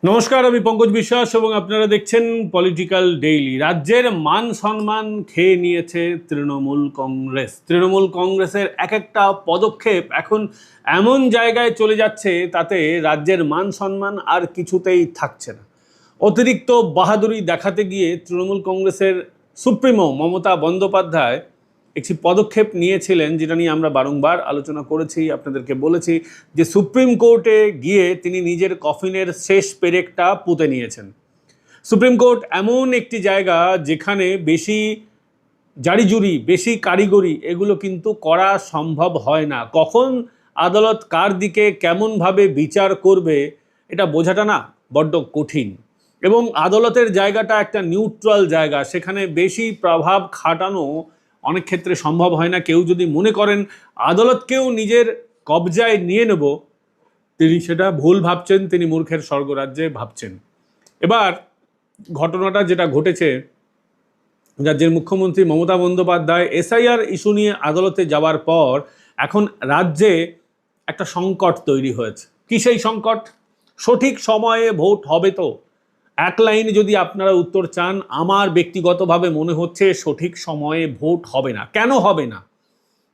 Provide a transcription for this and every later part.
নমস্কার, আমি পঙ্কজ বিশ্বাস এবং আপনারা দেখছেন পলিটিক্যাল ডেইলি। রাজ্যের মান সম্মান খেয়ে নিয়েছে তৃণমূল কংগ্রেস। তৃণমূল কংগ্রেসের এক একটা পদক্ষেপ এখন এমন জায়গায় চলে যাচ্ছে তাতে রাজ্যের মান সম্মান আর কিছুতেই থাকছে না। অতিরিক্ত বাহাদুরি দেখাতে গিয়ে তৃণমূল কংগ্রেসের সুপ্রিমো মমতা বন্দ্যোপাধ্যায় একটি পদক্ষেপ নিয়েছিলেন, যেটা নিয়ে আমরা বারংবার আলোচনা করেছি, আপনাদেরকে বলেছি যে সুপ্রিম কোর্টে গিয়ে তিনি নিজের কফিনের শেষ পেরেকটা পুঁতে নিয়েছেন। সুপ্রিম কোর্ট এমন একটি জায়গা যেখানে বেশি জারিজুরি, বেশি কারিগরি এগুলো কিন্তু করা সম্ভব হয় না। কখন আদালত কার দিকে কেমনভাবে বিচার করবে এটা বোঝাটা না বড্ড কঠিন। এবং আদালতের জায়গাটা একটা নিউট্রাল জায়গা, সেখানে বেশি প্রভাব খাটানো অনেক ক্ষেত্রে সম্ভব হয় না। কেউ যদি মনে করেন আদালতকেও নিজের কবজায় নিয়ে নেব, তিনি সেটা ভুল ভাবছেন, তিনি মূর্খের স্বর্গরাজ্যে ভাবছেন। এবার ঘটনাটা যেটা ঘটেছে, রাজ্যের মুখ্যমন্ত্রী মমতা বন্দ্যোপাধ্যায় এসআইআর ইস্যু নিয়ে আদালতে যাওয়ার পর এখন রাজ্যে একটা সংকট তৈরি হয়েছে। কি সেই সংকট? সঠিক সময়ে ভোট হবে তো? এক লাইনে যদি আপনারা উত্তর চান, আমার ব্যক্তিগতভাবে মনে হচ্ছে সঠিক সময়ে ভোট হবে না। কেন হবে না?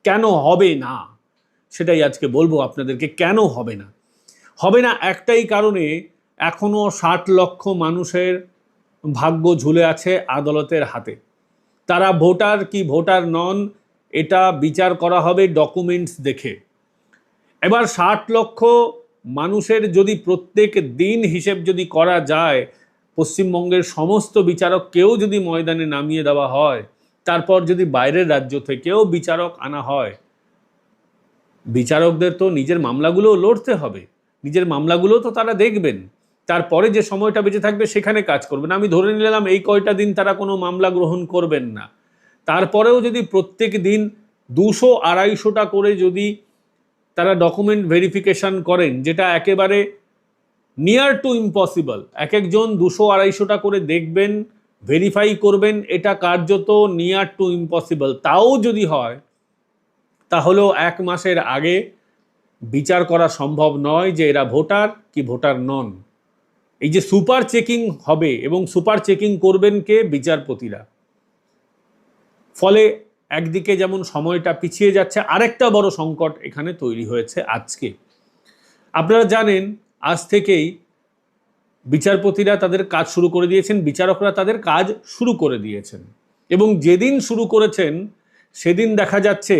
কেন হবে না সেটাই আজকে বলবো আপনাদেরকে। কেন হবে না? হবে না একটাই কারণে, এখনো 60 লক্ষ মানুষের ভাগ্য ঝুলে আছে আদালতের হাতে। তারা ভোটার কি ভোটার নন এটা বিচার করা হবে ডকুমেন্টস দেখে। এবার 60 লক্ষ মানুষের যদি প্রত্যেক দিন হিসেব যদি করা যায়, পশ্চিমবঙ্গের সমস্ত বিচারককেও যদি ময়দানে নামিয়ে দেওয়া হয়, তারপর যদি বাইরের রাজ্য থেকেও বিচারক আনা হয়, বিচারকদের তো নিজের মামলাগুলো লড়তে হবে, নিজের মামলাগুলো তো তারা দেখবেন, তারপরে যে সময়টা বেঁচে থাকবে সেখানে কাজ করবেন। আমি ধরে নিলাম এই কয়টা দিন তারা কোনো মামলা গ্রহণ করবেন না, তারপরেও যদি প্রত্যেক দিন 200-250টা করে যদি তারা ডকুমেন্ট ভেরিফিকেশন করেন, যেটা একেবারে নিয়ার টু ইম্পসিবল। এক একজন 200-250টা করে দেখবেন, ভেরিফাই করবেন, এটা কার্যত নিয়ার টু ইম্পসিবল। তাও যদি হয় তাহলেও 1 মাসের আগে বিচার করা সম্ভব নয় যে এরা ভোটার কি ভোটার নন। এই যে সুপার চেকিং হবে, এবং সুপার চেকিং করবেন কে? বিচারপতিরা। ফলে একদিকে যেমন সময়টা পিছিয়ে যাচ্ছে, আরেকটা বড় সংকট এখানে তৈরি হয়েছে আজকে। আপনারা জানেন আজ থেকেই বিচারপতিরা তাদের কাজ শুরু করে দিয়েছেন, বিচারকরা তাদের কাজ শুরু করে দিয়েছেন। এবং যেদিন শুরু করেছেন সেদিন দেখা যাচ্ছে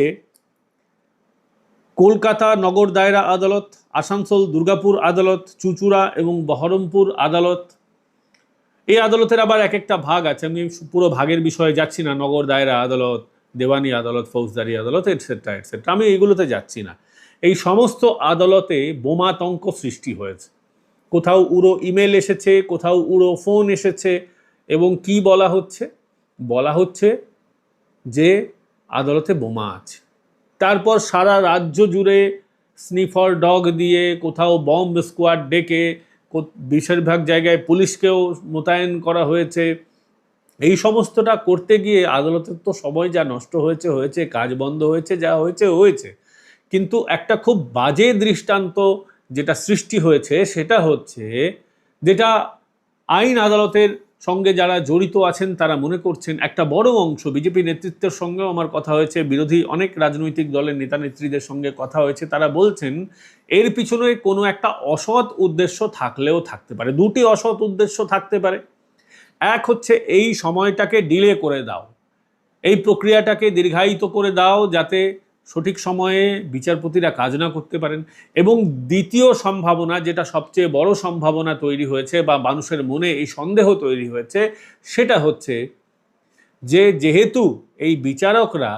কলকাতা নগর দায়রা আদালত, আসানসোল দুর্গাপুর আদালত, চুঁচুড়া এবং বহরমপুর আদালত, এই আদালতের আবার এক একটা ভাগ আছে, আমি পুরো ভাগের বিষয়ে যাচ্ছি না। নগর দায়রা আদালত, দেওয়ানি আদালত, ফৌজদারি আদালত, এটসেট্রা এটসেট্রা, আমি এইগুলোতে যাচ্ছি না। এই সমস্ত আদালতে বোমাতঙ্ক সৃষ্টি হয়েছে। কোথাও উড়ো ইমেল এসেছে, কোথাও উড়ো ফোন এসেছে, এবং কি বলা হচ্ছে? বলা হচ্ছে যে আদালতে বোমা আছে। তারপর সারা রাজ্য জুড়ে স্নিফার ডগ দিয়ে, কোথাও বম্ব স্কোয়াড ডেকে, বেশিরভাগ জায়গায় পুলিশকেও মোতায়েন করা হয়েছে। এই সমস্তটা করতে গিয়ে আদালতের তো সময় যা নষ্ট হয়েছে হয়েছে, কাজ বন্ধ হয়েছে, যা হয়েছে হয়েছে। কিন্তু একটা খুব বাজে দৃষ্টান্ত যেটা সৃষ্টি হয়েছে সেটা হচ্ছে, যেটা আইন আদালতের সঙ্গে যারা জড়িত আছেন তারা মনে করছেন, একটা বড় অংশ বিজেপি নেতৃত্বের সঙ্গেও আমার কথা হয়েছে, বিরোধী অনেক রাজনৈতিক দলের নেতা নেত্রীদের সঙ্গে কথা হয়েছে, তারা বলছেন এর পিছনে কোনো একটা অসৎ উদ্দেশ্য থাকলেও থাকতে পারে। দুটি অসৎ উদ্দেশ্য থাকতে পারে। এক হচ্ছে এই সময়টাকে ডিলে করে দাও, এই প্রক্রিয়াটাকে দীর্ঘায়িত করে দাও যাতে সঠিক সময়ে বিচারপতিরা কাজ না করতে পারেন। এবং দ্বিতীয় সম্ভাবনা, যেটা সবচেয়ে বড় সম্ভাবনা তৈরি হয়েছে বা মানুষের মনে এই সন্দেহ তৈরি হয়েছে, সেটা হচ্ছে যে যেহেতু এই বিচারকরা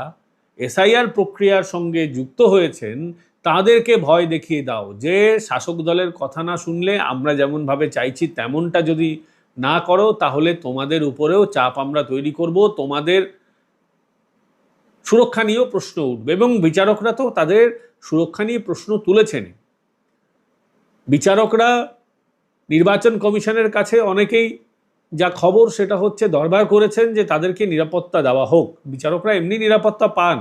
এসআইআর প্রক্রিয়ার সঙ্গে যুক্ত হয়েছেন, তাদেরকে ভয় দেখিয়ে দাও যে শাসক দলের কথা না শুনলে, আমরা যেমনভাবে চাইছি তেমনটা যদি না করো, তাহলে তোমাদের উপরেও চাপ আমরা তৈরি করব, তোমাদের সুরক্ষা নিয়েও প্রশ্ন উঠবে। এবং বিচারকরা তো তাদের সুরক্ষা নিয়ে প্রশ্ন তুলেছেন। বিচারকরা নির্বাচন কমিশনের কাছে অনেকেই, যা খবর সেটা হচ্ছে, দরবার করেছেন যে তাদেরকে নিরাপত্তা দেওয়া হোক। বিচারকরা এমনি নিরাপত্তা পান,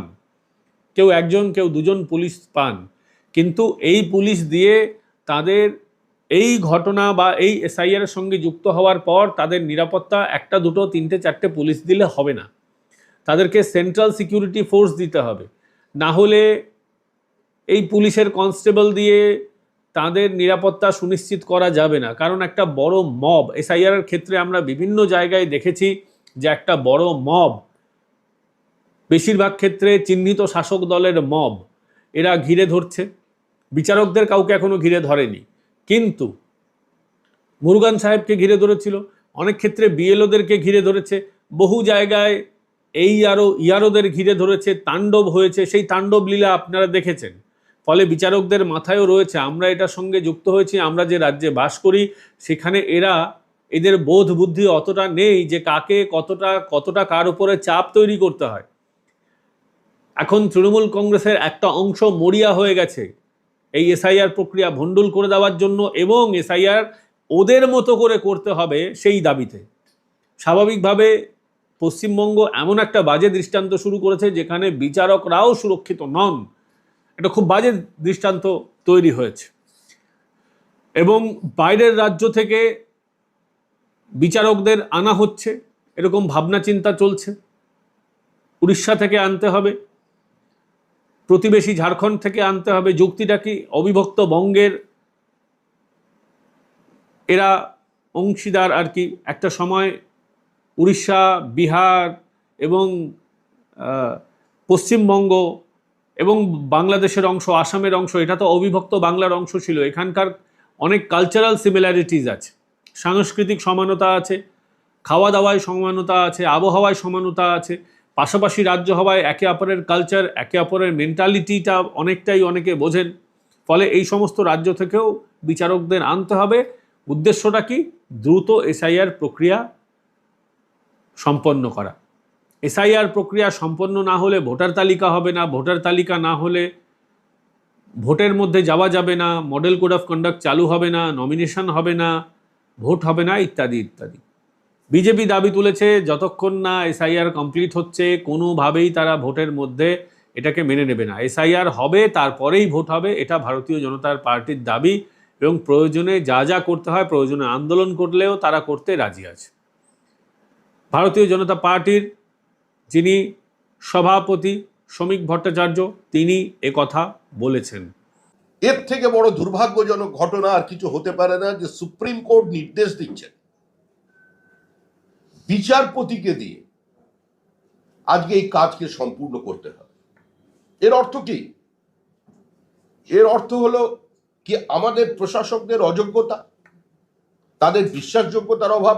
কেউ 1 জন কেউ 2 জন পুলিশ পান, কিন্তু এই পুলিশ দিয়ে তাদের এই ঘটনা বা এই এসআইআর এর সঙ্গে যুক্ত হওয়ার পর তাদের নিরাপত্তা একটা দুটো তিনটে চারটে পুলিশ দিলে হবে না, তাদেরকে সেন্ট্রাল সিকিউরিটি ফোর্স দিতে হবে। না হলে এই পুলিশের কনস্টেবল দিয়ে তাদের নিরাপত্তা সুনিশ্চিত করা যাবে না। কারণ একটা বড় মব, এসআইআর এর ক্ষেত্রে আমরা বিভিন্ন জায়গায় দেখেছি যে একটা বড় মব, বেশিরভাগ ক্ষেত্রে চিহ্নিত শাসক দলের মব, এরা ঘিরে ধরছে। বিচারকদের কাউকে এখনো ঘিরে ধরেনি, কিন্তু মুরুগান সাহেবকে ঘিরে ধরেছিল, অনেক ক্ষেত্রে বিএলওদেরকে ঘিরে ধরেছে, বহু জায়গায় এই ইয়ারোদের ঘিরে ধরেছে, তাণ্ডব হয়েছে, সেই তাণ্ডব লীলা আপনারা দেখেছেন। ফলে বিচারকদের মাথায়ও রয়েছে আমরা এটার সঙ্গে যুক্ত হয়েছি, আমরা যে রাজ্যে বাস করি সেখানে এদের বোধ বুদ্ধি অতটা নেই যে কাকে কতটা কার উপরে চাপ তৈরি করতে হয়। এখন তৃণমূল কংগ্রেসের একটা অংশ মরিয়া হয়ে গেছে এই এসআইআর প্রক্রিয়া ভণ্ডুল করে দেওয়ার জন্য, এবং এসআইআর ওদের মতো করে করতে হবে সেই দাবিতে। স্বাভাবিকভাবে পশ্চিমবঙ্গ এমন একটা বাজে দৃষ্টান্ত শুরু করেছে যেখানে বিচারকরাও সুরক্ষিত নন, এটা খুব বাজে দৃষ্টান্ত তৈরি হয়েছে। এবং বাইরের রাজ্য থেকে বিচারকদের আনা হচ্ছে, এরকম ভাবনা চিন্তা চলছে। উড়িষ্যা থেকে আনতে হবে, প্রতিবেশী ঝাড়খণ্ড থেকে আনতে হবে। যুক্তিটা কি? অবিভক্ত বঙ্গের এরা অংশীদার আর কি। একটা সময় উড়িষ্যা, বিহার এবং পশ্চিমবঙ্গ এবং বাংলাদেশের অংশ, আসামের অংশ, এটা তো অবিভক্ত বাংলার অংশ ছিল। এখানকার অনেক কালচারাল সিমিলারিটিস আছে, সাংস্কৃতিক সমানতা আছে, খাওয়া দাওয়ায় সমানতা আছে, আবহাওয়ায় সমানতা আছে। পাশাপাশি রাজ্য হওয়ায় একে অপরের কালচার, একে অপরের মেন্টালিটিটা অনেকে বোঝেন। ফলে এই সমস্ত রাজ্য থেকেও বিচারকদের আনতে হবে। উদ্দেশ্যটা কি? দ্রুত এসআইআর প্রক্রিয়া সম্পন্ন করা। এসআইআর প্রক্রিয়া সম্পন্ন না হলে ভোটার তালিকা হবে না, ভোটার তালিকা না হলে ভোটের মধ্যে যাওয়া যাবে না, মডেল কোড অফ কন্ডাক্ট চালু হবে না, নমিনেশন হবে না, ভোট হবে না, ইত্যাদি ইত্যাদি। বিজেপি দাবি তুলেছে যতক্ষণ না এসআইআর কমপ্লিট হচ্ছে কোনোভাবেই তারা ভোটের মধ্যে এটাকে মেনে নেবে না। এসআইআর হবে, তারপরেই ভোট হবে, এটা ভারতীয় জনতা পার্টির দাবি। এবং প্রয়োজনে যা করতে হয়, প্রয়োজনে আন্দোলন করলেও তারা করতে রাজি আছে। ভারতীয় জনতা পার্টির যিনি সভাপতি শ্রমিক ভট্টাচার্য, তিনি একথা বলেছেন। এর থেকে বড় দুর্ভাগ্যজনক ঘটনা আর কিছু হতে পারে না যে সুপ্রিম কোর্ট নির্দেশ দিচ্ছেন বিচারপতিকে দিয়ে আজকে এই কাজকে সম্পূর্ণ করতে হবে। এর অর্থ কি? এর অর্থ হলো কি আমাদের প্রশাসকদের অযোগ্যতা, তাদের বিশ্বাসযোগ্যতার অভাব,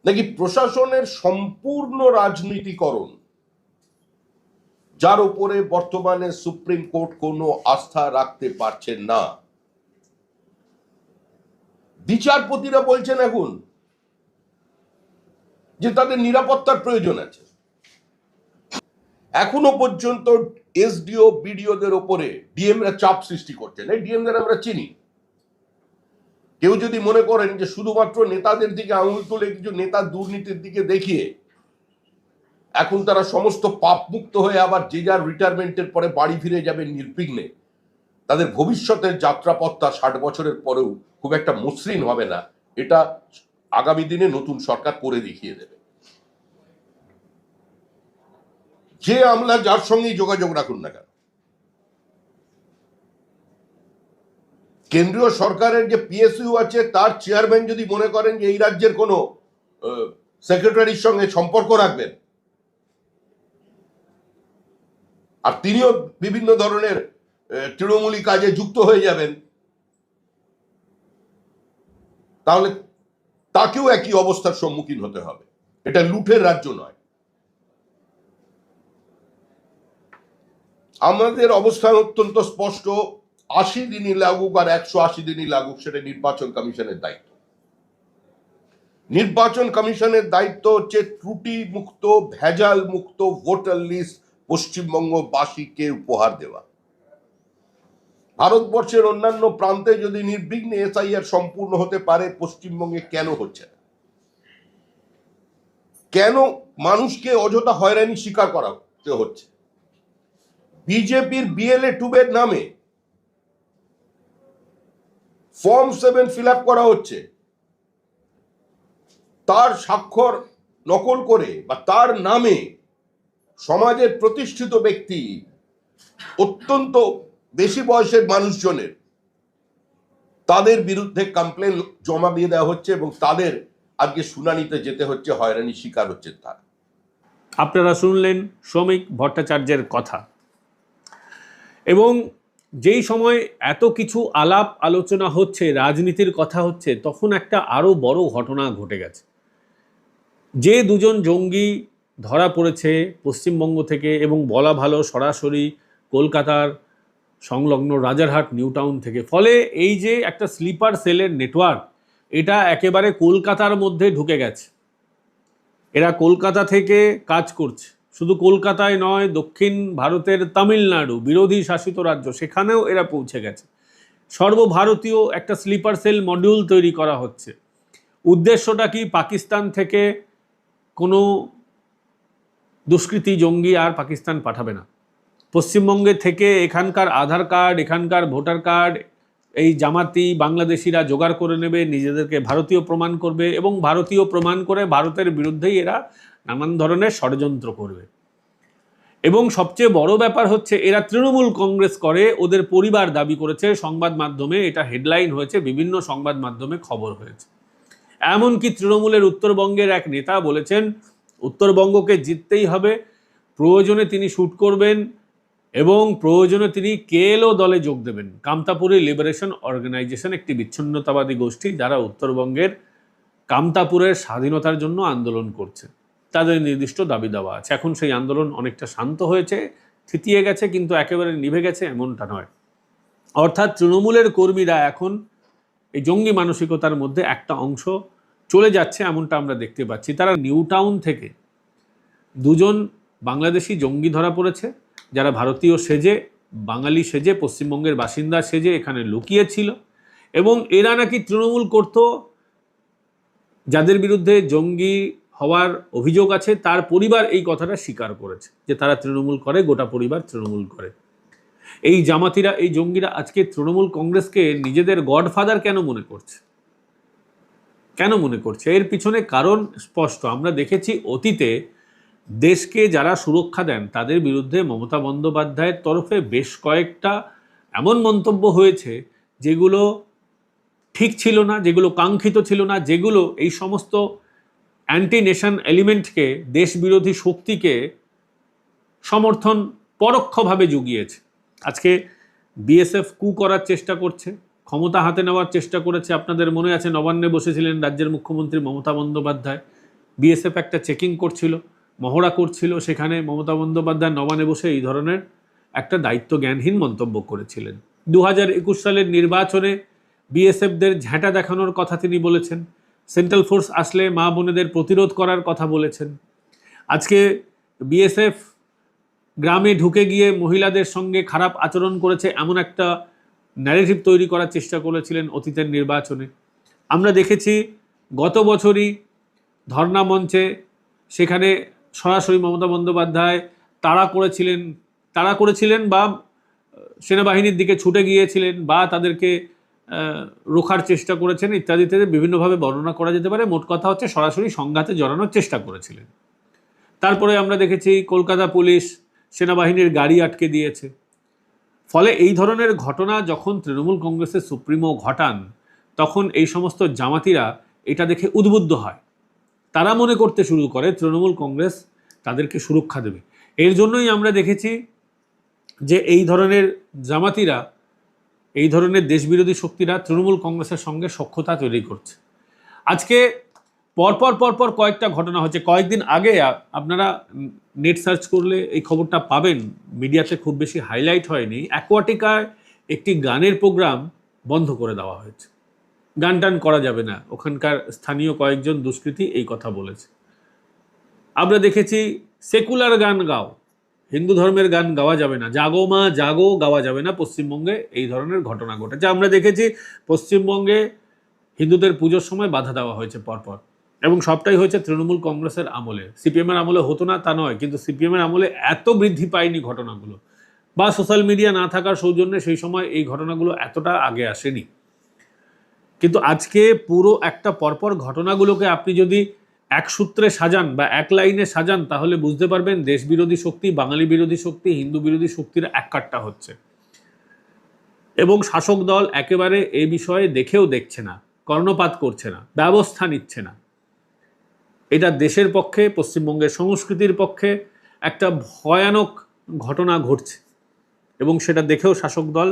নাকি প্রশাসনের সম্পূর্ণ রাজনীতিকরণ, যার উপরে বর্তমানে সুপ্রিম কোর্ট কোনো আস্থা রাখতে পারছেন না? বিচারপতিরা বলছেন এখন যে তাদের নিরাপত্তার প্রয়োজন আছে। এখনো পর্যন্ত এসডিও বিডিওদের উপরে ডিএমরা চাপ সৃষ্টি করছেন। এই ডিএমদের আমরা চিনি। কেউ যদি মনে করেন যে শুধুমাত্র নেতাদের দিকে আঙুল তুলে কিছু নেতার দুর্নীতির দিকে দেখিয়ে এখন তারা সমস্ত পাপ মুক্ত হয়ে আবার যে যার রিটায়ারমেন্টের পরে বাড়ি ফিরে যাবে নির্বিঘ্নে, তাদের ভবিষ্যতের যাত্রাপথটা 60 বছরের পরেও খুব একটা মসৃণ হবে না, এটা আগামী দিনে নতুন সরকার করে দেখিয়ে দেবে। যে আমলা যার সঙ্গেই যোগাযোগ রাখুন না কেন, কেন্দ্রীয় সরকারের যে পিএসইউ আছে তার চেয়ারম্যান যদি মনে করেন যে এই রাজ্যের কোনো সেক্রেটারির সঙ্গে সম্পর্ক রাখবেন, আর তিনিও বিভিন্ন ধরনের তৃণমূলী কাজে যুক্ত হয়ে যাবেন, তাহলে তাকেও একই অবস্থার সম্মুখীন হতে হবে। এটা লুঠের রাজ্য নয়। আমাদের অবস্থান অত্যন্ত স্পষ্ট। 80 দিনই লাগুক আর 180 দিনই লাগুক, সেটা নির্বাচন কমিশনের দায়িত্ব। নির্বাচন কমিশনের দায়িত্ব হচ্ছে ত্রুটি মুক্ত, ভেজাল মুক্ত ভোটার লিস্ট পশ্চিমবঙ্গবাসীকে উপহার দেওয়া। ভারতবর্ষের অন্যান্য প্রান্তে যদি নির্বিঘ্নে এসআইআর সম্পূর্ণ হতে পারে, পশ্চিমবঙ্গে কেন হচ্ছে না? কেন মানুষকে অযথা হয়রানি স্বীকার করাতে হচ্ছে? বিজেপির বিএলএ টুবের নামে ফর্ম 7 ফিল আপ করা হচ্ছে, তার স্বাক্ষর নকল করে বা তার নামে সমাজের প্রতিষ্ঠিত ব্যক্তি, অত্যন্ত বেশি বয়সের মানুষজনের, তাদের বিরুদ্ধে কমপ্লেন জমা দিয়ে দেওয়া হচ্ছে এবং তাদের আজকে শুনানিতে যেতে হচ্ছে, হয়রানির শিকার হচ্ছে তারা। আপনারা শুনলেন শ্রমিক ভট্টাচার্যের কথা। এবং যেই সময় এত কিছু আলাপ আলোচনা হচ্ছে, রাজনীতির কথা হচ্ছে, তখন একটা আরও বড় ঘটনা ঘটে গেছে। যে দুজন জঙ্গি ধরা পড়েছে পশ্চিমবঙ্গ থেকে, এবং বলা ভালো সরাসরি কলকাতার সংলগ্ন রাজারহাট নিউ টাউন থেকে, ফলে এই যে একটা স্লিপার সেলের নেটওয়ার্ক, এটা একেবারে কলকাতার মধ্যে ঢুকে গেছে। এরা কলকাতা থেকে কাজ করছে, শুধু কলকাতায় নয়, দক্ষিণ ভারতের তামিলনাড়ু, বিরোধী শাসিত রাজ্য, সেখানেও এরা পৌঁছে গেছে। সর্বভারতীয় একটা স্লিপার সেল মডিউল তৈরি করা হচ্ছে। উদ্দেশ্যটা কি? পাকিস্তান থেকে কোনো দুষ্কৃতী জঙ্গি আর পাকিস্তান পাঠাবে না। পশ্চিমবঙ্গে থেকে এখানকার আধার কার্ড, এখানকার ভোটার কার্ড এই জামাতি বাংলাদেশিরা জোগাড় করে নেবে, নিজেদেরকে ভারতীয় প্রমাণ করবে, এবং ভারতীয় প্রমাণ করে ভারতের বিরুদ্ধেই এরা নানান ধরনের ষড়যন্ত্র করবে। এবং সবচেয়ে বড় ব্যাপার হচ্ছে, এরা তৃণমূল কংগ্রেস করে, ওদের পরিবার দাবি করেছে সংবাদ মাধ্যমে, এটা হেডলাইন হয়েছে, বিভিন্ন সংবাদ মাধ্যমে খবর হয়েছে। এমনকি তৃণমূলের উত্তরবঙ্গের এক নেতা বলেছেন উত্তরবঙ্গকে জিততেই হবে, প্রয়োজনে তিনি শ্যুট করবেন এবং প্রয়োজনে তিনি কেএলও দলে যোগ দেবেন। কামতাপুরী লিবারেশন অর্গানাইজেশন একটি বিচ্ছিন্নতাবাদী গোষ্ঠী, যারা উত্তরবঙ্গের কামতাপুরের স্বাধীনতার জন্য আন্দোলন করছে। তাদের নির্দিষ্ট দাবি দেওয়া আছে। এখন সেই আন্দোলন অনেকটা শান্ত হয়েছে, থিতিয়ে গেছে, কিন্তু একেবারে নিভে গেছে এমনটা নয়। অর্থাৎ তৃণমূলের কর্মীরা এখন এই জঙ্গি মানসিকতার মধ্যে একটা অংশ চলে যাচ্ছে, এমনটা আমরা দেখতে পাচ্ছি। তারা নিউ টাউন থেকে দুজন বাংলাদেশি জঙ্গি ধরা পড়েছে, যারা ভারতীয় সেজে, বাঙালি সেজে, পশ্চিমবঙ্গের বাসিন্দা সেজে এখানে লুকিয়েছিল, এবং এরা নাকি তৃণমূল করত। যাদের বিরুদ্ধে জঙ্গি হওয়ার অভিযোগ আছে তার পরিবার এই কথাটা স্বীকার করেছে যে তারা তৃণমূল করে, গোটা পরিবার তৃণমূল করে। এই জামাতিরা, এই জঙ্গিরা আজকে তৃণমূল কংগ্রেসকে নিজেদের গডফাদার কেন মনে করছে? কেন মনে করছে? এর পিছনে কারণ স্পষ্ট। আমরা দেখেছি অতীতে দেশকে যারা সুরক্ষা দেন তাদের বিরুদ্ধে মমতা বন্দ্যোপাধ্যায়ের তরফে বেশ কয়েকটা এমন মন্তব্য হয়েছে যেগুলো ঠিক ছিল না, যেগুলো কাঙ্ক্ষিত ছিল না, যেগুলো এই সমস্ত অ্যান্টি নেশন এলিমেন্টকে, দেশবিরোধী শক্তিকে সমর্থন পরোক্ষভাবে জুগিয়েছে। আজকে বিএসএফ কু করার চেষ্টা করছে, ক্ষমতা হাতে নেওয়ার চেষ্টা করেছে। আপনাদের মনে আছে নবান্নে বসেছিলেন রাজ্যের মুখ্যমন্ত্রী মমতা বন্দ্যোপাধ্যায়, বিএসএফ একটা চেকিং করছিল, মহড়া করছিল, সেখানে মমতা বন্দ্যোপাধ্যায় নবান্নে বসে এই ধরনের একটা দায়িত্ব জ্ঞানহীন মন্তব্য করেছিলেন। 2021 সালের নির্বাচনে বিএসএফদের ঝ্যাঁটা দেখানোর কথা তিনি বলেছেন, সেন্ট্রাল ফোর্স আসলে মা বোনেদের প্রতিরোধ করার কথা বলেছেন। আজকে বিএসএফ গ্রামে ঢুকে গিয়ে মহিলাদের সঙ্গে খারাপ আচরণ করেছে, এমন একটা ন্যারেটিভ তৈরি করার চেষ্টা করেছিলেন অতীতের নির্বাচনে। আমরা দেখেছি গত বছরই ধর্ণা মঞ্চে, সেখানে সরাসরি মমতা বন্দ্যোপাধ্যায় তাড়া করেছিলেন বা সেনাবাহিনীর দিকে ছুটে গিয়েছিলেন বা তাদেরকে রোখার চেষ্টা করেছেন, ইত্যাদিতে বিভিন্নভাবে বর্ণনা করা যেতে পারে। মোট কথা হচ্ছে সরাসরি সংঘাতে জড়ানোর চেষ্টা করেছিলেন। তারপরে আমরা দেখেছি কলকাতা পুলিশ সেনাবাহিনীর গাড়ি আটকে দিয়েছে। ফলে এই ধরনের ঘটনা যখন তৃণমূল কংগ্রেসের সুপ্রিমো ঘটান, তখন এই সমস্ত জামাতিরা এটা দেখে উদ্বুদ্ধ হয়। তারা মনে করতে শুরু করে তৃণমূল কংগ্রেস তাদেরকে সুরক্ষা দেবে। এর জন্যই আমরা দেখেছি যে এই ধরনের জামাতিরা, এই ধরনের দেশবিরোধী শক্তিরা তৃণমূল কংগ্রেসের সঙ্গে সখ্যতা তৈরি করছে। আজকে পরপর কয়েকটা ঘটনা হচ্ছে। কয়েকদিন আগে আপনারা নেট সার্চ করলে এই খবরটা পাবেন, মিডিয়াতে খুব বেশি হাইলাইট হয়নি। অ্যাকোয়াটিকায় একটি গানের প্রোগ্রাম বন্ধ করে দেওয়া হয়েছে, গান টান করা যাবে না, ওখানকার স্থানীয় কয়েকজন দুষ্কৃতী এই কথা বলেছে। আমরা দেখেছি সেকুলার গান গাও, হিন্দু ধর্মের গান গাওয়া যাবে না, জাগো মা জাগো গাওয়া যাবে না, পশ্চিমবঙ্গে এই ধরনের ঘটনা ঘটেছে। আমরা দেখেছি পশ্চিমবঙ্গে হিন্দুদের পুজোর সময় বাধা দেওয়া হয়েছে পরপর, এবং সবটাই হয়েছে তৃণমূল কংগ্রেসের আমলে। সিপিএমের আমলে হতো না তা নয়, কিন্তু সিপিএমের আমলে এত বৃদ্ধি পায়নি ঘটনাগুলো, বা সোশ্যাল মিডিয়া না থাকার সৌজন্যে সেই সময় এই ঘটনাগুলো এতটা আগে আসেনি। কিন্তু আজকে পুরো একটা পরপর ঘটনাগুলোকে আপনি যদি এক সূত্রে সাজান বা এক লাইনে সাজান, তাহলে বুঝতে পারবেন দেশ বিরোধী শক্তি, বাঙালি বিরোধী শক্তি, হিন্দু বিরোধী শক্তির এক কাট্টা হচ্ছে। এবং শাসক দল একেবারে এই বিষয়ে দেখেও দেখছে না, কর্ণপাত করছে না, ব্যবস্থা নিচ্ছে না। এটা দেশের পক্ষে, পশ্চিমবঙ্গের সংস্কৃতির পক্ষে একটা ভয়ানক ঘটনা ঘটছে এবং সেটা দেখেও শাসক দল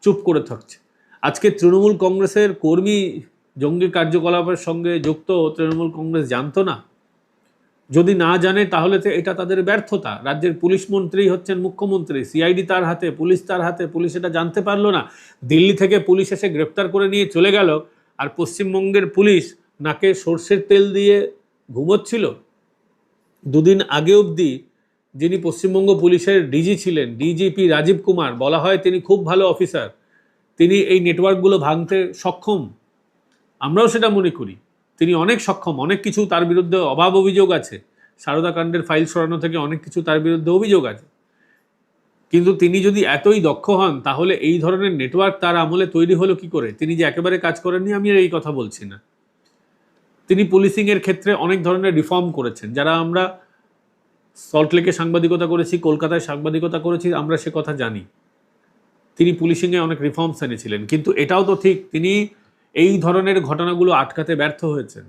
চুপ করে থাকছে। আজকে তৃণমূল কংগ্রেসের কর্মী জঙ্গি কার্যকলাপের সঙ্গে যুক্ত তৃণমূল কংগ্রেস জানতো না? যদি না জানে তাহলে তো এটা তাদের ব্যর্থতা। রাজ্যের পুলিশ মন্ত্রী হচ্ছেন মুখ্যমন্ত্রী, সিআইডি তার হাতে, পুলিশ তার হাতে, পুলিশ এটা জানতে পারলো না। দিল্লি থেকে পুলিশ এসে গ্রেপ্তার করে নিয়ে চলে গেল, আর পশ্চিমবঙ্গের পুলিশ নাকে সর্ষের তেল দিয়ে ঘুমোচ্ছিল। দুদিন আগে অবধি যিনি পশ্চিমবঙ্গ পুলিশের ডিজি ছিলেন, ডিজিপি রাজীব কুমার, বলা হয় তিনি খুব ভালো অফিসার, তিনি এই নেটওয়ার্কগুলো ভাঙতে সক্ষম। আমরাও সেটা মনে করি, তিনি অনেক সক্ষম, অনেক কিছু তার বিরুদ্ধে অভাব অভিযোগ আছে, সারদা কাণ্ডের ফাইল সরানো থেকে অনেক কিছু তার বিরুদ্ধে অভিযোগ আছে। কিন্তু তিনি যদি এতই দক্ষ হন, তাহলে এই ধরনের নেটওয়ার্ক তার আমলে তৈরি হলো কি করে? তিনি যে একেবারে কাজ করেননি আমি আর এই কথা বলছি না। তিনি পুলিশিংয়ের ক্ষেত্রে অনেক ধরনের রিফর্ম করেছেন। যারা আমরা সল্টলেকে সাংবাদিকতা করেছি, কলকাতায় সাংবাদিকতা করেছি, আমরা সে কথা জানি। তিনি পুলিশিংয়ে অনেক রিফর্মস এনেছিলেন। কিন্তু এটাও তো ঠিক, তিনি এই ধরনের ঘটনাগুলো আটকাতে ব্যর্থ হয়েছেন।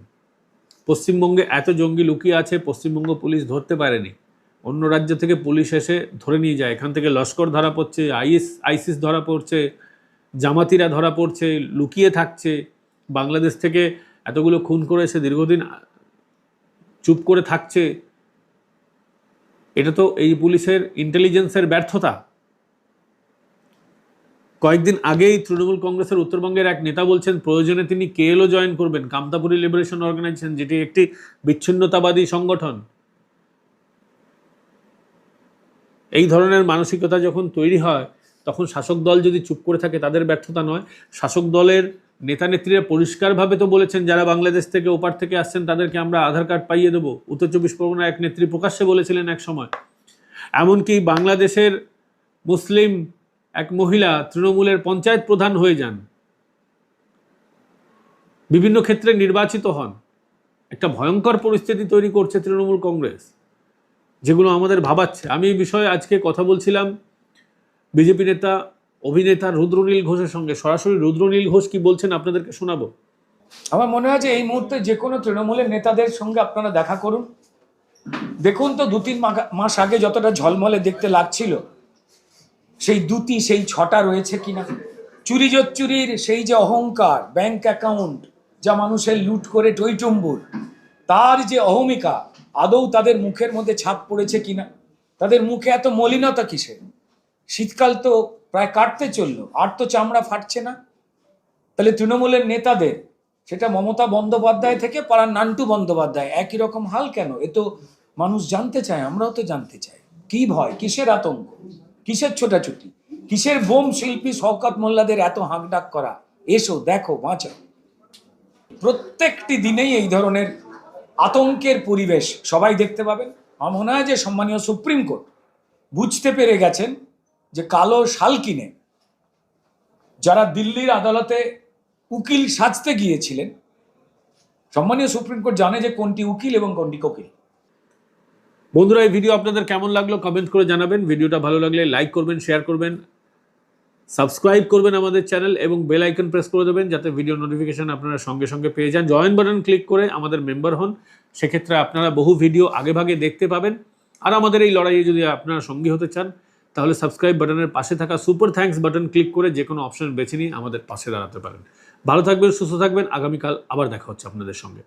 পশ্চিমবঙ্গে এত জঙ্গি লুকিয়ে আছে, পশ্চিমবঙ্গ পুলিশ ধরতে পারেনি। অন্য রাজ্য থেকে পুলিশ এসে ধরে নিয়ে যায়। এখান থেকে লস্কর ধরা পড়ছে, আইসিস ধরা পড়ছে, জামাতিরা ধরা পড়ছে, লুকিয়ে থাকছে। বাংলাদেশ থেকে এতগুলো খুন করেছে, দীর্ঘদিন চুপ করে থাকছে। এটা তো এই পুলিশের ইন্টেলিজেন্সের ব্যর্থতা। কয়েকদিন আগেই তৃণমূল কংগ্রেসের উত্তরবঙ্গের এক নেতা বলছেন প্রয়োজনে তিনি কেএলও জয়েন করবেন, কামতাপুরী লিবারেশন অর্গানাইজেশন, যেটি একটি বিচ্ছিন্নতাবাদী সংগঠন। এই ধরনের মানসিকতা যখন তৈরি হয়, তখন শাসক দল যদি চুপ করে থাকে তাদের ব্যর্থতা নয়। শাসক দলের নেতা নেত্রীরা পরিষ্কারভাবে তো বলেছেন, যারা বাংলাদেশ থেকে ওপার থেকে আসছেন তাদেরকে আমরা আধার কার্ড পাইয়ে দেবো। উত্তর চব্বিশ পরগনার এক নেত্রী প্রকাশ্যে বলেছিলেন এক সময়। এমনকি বাংলাদেশের মুসলিম এক মহিলা তৃণমূলের পঞ্চায়েত প্রধান হয়ে যান, বিভিন্ন ক্ষেত্রে নির্বাচিত হন। একটা ভয়ঙ্কর পরিস্থিতি তৈরি করছে তৃণমূল কংগ্রেস, যেগুলো আমাদের ভাবাচ্ছে। আমি এই বিষয়ে আজকে কথা বলছিলাম বিজেপি নেতা অভিনেতা রুদ্রনীল ঘোষের সঙ্গে। সরাসরি রুদ্রনীল ঘোষ কি বলছেন আপনাদেরকে শোনাবো। আমার মনে হয় যে এই মুহূর্তে যে কোনো তৃণমূলের নেতাদের সঙ্গে আপনারা দেখা করুন, দেখুন তো 2-3 মাস আগে যতটা ঝলমলে দেখতে লাগছিল, সেই দুটি সেই ছটা রয়েছে কিনা। চুরি চুরির সেই যে অহংকার, ব্যাংক অ্যাকাউন্ট যা মানুষের লুট করে টইটুম্বুর, তার যে অহমিকা আদৌ তাদের মুখের মধ্যে ছাপ পড়েছে কিনা। তাদের মুখে এত মলিনতা কিসের? শীতকাল তো প্রায় কাটতে চললো, আর তো চামড়া ফাটছে না। তাহলে তৃণমূলের নেতাদের, সেটা মমতা বন্দ্যোপাধ্যায় থেকে পাড়ার নান্টু বন্দ্যোপাধ্যায়, একই রকম হাল কেন? এ তো মানুষ জানতে চায়, আমরাও তো জানতে চাই। কি ভয়, কিসের আতঙ্ক, কিসের ছোটাছুটি, কিসের বোম শিল্পী শওকত মোল্লাদের এত হাঁকডাক করা? এসো দেখো বাঁচাও। প্রত্যেকটি দিনেই এই ধরনের আতঙ্কের পরিবেশ সবাই দেখতে পাবেন। আমার মনে হয় যে সম্মানীয় সুপ্রিম কোর্ট বুঝতে পেরে গেছেন যে কালো শাল কিনে যারা দিল্লির আদালতে উকিল সাজতে গিয়েছিলেন, সম্মানীয় সুপ্রিম কোর্ট জানে যে কোনটি উকিল এবং কোনটি কোকিল। বন্ধুরা, এই ভিডিও আপনাদের কেমন লাগলো কমেন্ট করে জানাবেন। ভিডিওটা ভালো লাগলে লাইক করবেন, শেয়ার করবেন, সাবস্ক্রাইব করবেন আমাদের চ্যানেল এবং বেল আইকন প্রেস করে দেবেন, যাতে ভিডিও নোটিফিকেশন আপনারা সঙ্গে সঙ্গে পেয়ে যান। জয়েন বাটন ক্লিক করে আমাদের মেম্বার হন, সেক্ষেত্রে আপনারা বহু ভিডিও আগেভাগে দেখতে পাবেন। আর আমাদের এই লড়াইয়ে যদি আপনারা সঙ্গী হতে চান, তাহলে সাবস্ক্রাইব বাটনের পাশে থাকা সুপার থ্যাঙ্কস বাটন ক্লিক করে যে কোনো অপশন বেছে নিয়ে আমাদের পাশে দাঁড়াতে পারেন। ভালো থাকবেন, সুস্থ থাকবেন। আগামীকাল আবার দেখা হচ্ছে আপনাদের সঙ্গে।